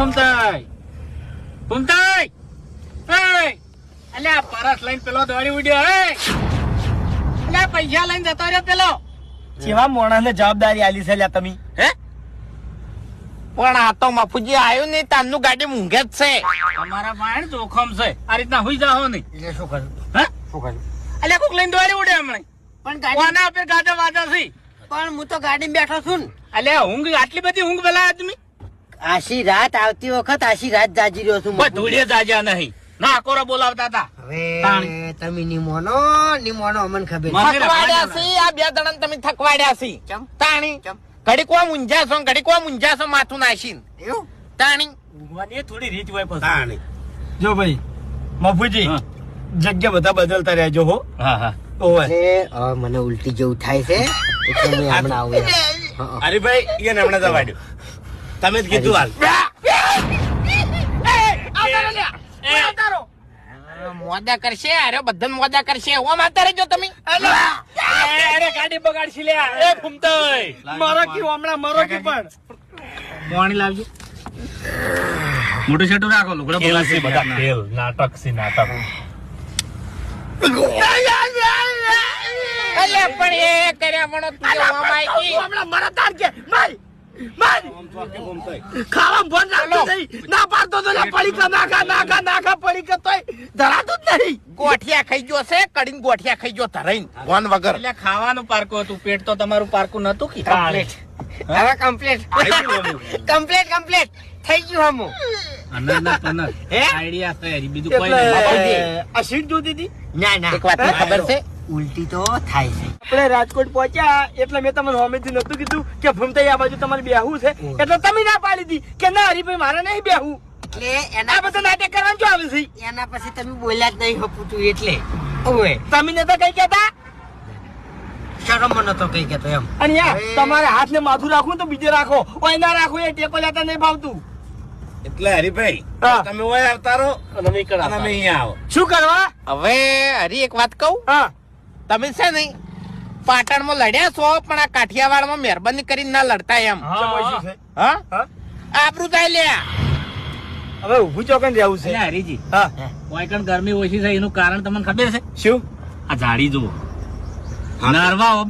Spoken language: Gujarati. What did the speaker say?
ભૂમતાઈ ભૂમતાઈ અલ્યા પરસ લઈને પેલો દોડી ઉડ્યો હે અલ્યા પૈસા લઈને જતો રહ્યો પેલો જેવા મોણાને જવાબદારી આલી છે લ્યા તમે હે પણ આ તો મફુજી આવ્યું નહીં તારનું ગાડી મૂંઘે જ છે તમારા પાસે જોખમ છે આ રીતના હુઈ જાઓ નહીં એટલે શું કર્યું હે શું કર્યું અલ્યા કોક લઈને દોડી ઉડે હમણાં પણ ગાડી કોના આપે ગાડા વાજા છે પણ હું તો ગાડીમાં બેઠો છું ને. અલ્યા ઊંઘ આટલી બધી ઊંઘ પેલા આદમી આશી રાત આવતી વખત આશી રાત જાજી રહ્યો છું કોઈ ધૂળે જાજ્યા નહીં ના કોરા બોલાવતા હતા હવે તાણી. તમે નિમોનો અમને ખબર મને થકવાડ્યા છે આ બે જણા તમે થકવાડ્યા છે ચમ તાણી ચમ ઘડી કો મુંજા છો ઘડી કો મુંજા છો માથું નાશીને એવું તાણી ઊંઘવાની થોડી રીત હોય પછી જો ભાઈ મફુજી હા. જગ્યા બધા બદલતા રહેજો હો હા હા ઓવે એટલે મને ઉલટી જેવું થાય છે એટલે મેં હમણાં આવું એમ. હા, અરે ભાઈ એને હમણાં દવાડ્યો તમે જ કીધું હાલ મોદા કરશે અરે બધા મોદા કરશે ઓ માતા રહેજો તમે અરે ગાડી બગાડશી લે એ ફૂમતાઈ મારો કી હમણાં મારો કી પણ પાણી લાવજો મોટું છેટું રાખો લુગડા બગાડશે બધા ખેલ નાટક છે નાટક અલે પણ એ કર્યા વણો તું ઓમાઈ કી હમણાં મારા તાર કે માર માર ખાવા ફોન રાખતો નહીં ના પાડતો તો પડી કા નાખા પડી કે તોય ધરાતું જ નહીં ગોઠિયા ખાઈ ગયો છે કડીને ગોઠિયા ખાઈ ગયો ધરાઈને વન વગર એટલે ખાવાનું પારકું હતું પેટ તો તમારું પારકું નતું કે કમ્પ્લીટ હવે કમ્પ્લીટ કમ્પ્લીટ થઈ ગયું હમું અનરના પનર હે? આઈડિયા છે હરી બીજું કોઈ એટલે નહીં આ સીટ જોતી હતી ના ના એક વાતની ખબર છે ઉલટી તો થાય છે આપણે રાજકોટ પહોંચ્યા એટલે મેં તમને હોમેથી નતું કીધું કે ભૂમતાઈ આ બાજુ તમારે બેહવું છે એટલે તમે ના પાડી દી કે ના હરીભાઈ મારે નહીં બેહવું એટલે આ એના બધા નાટક કરવાનું શું આવે છે એના પછી તમે બોલ્યા જ નહીં હપુતું એટલે ઓવે તમે નતા કઈ કહેતા શરમ નતો કઈ કેતો એમ અને યાર તમારે હાથ ને માથું રાખવું તો બીજે રાખો ઓય ના રાખો એ ટેકો લેતા નહીં ભાવતું એટલે હરીભાઈ હા. તમે ઓય આવતા રહો અને નહીં અને અમે અહીંયા આવો શું કરવા હવે હરી એક વાત કહું હા તમે છે ને પાટણમાં લડ્યા છો પણ આ કાઠિયાવાડમાં મહેરબાની કરીને ના લડતા એમ સમય શું છે હા હા આબરૂ થાય લ્યા હવે ઊભું ચોકન રહેવું છે એટલે હરીજી હા કોઈ કણ ગરમી ઓછી છે એનું કારણ તમને ખબર છે શું આ ઝાડી જુઓ નરવા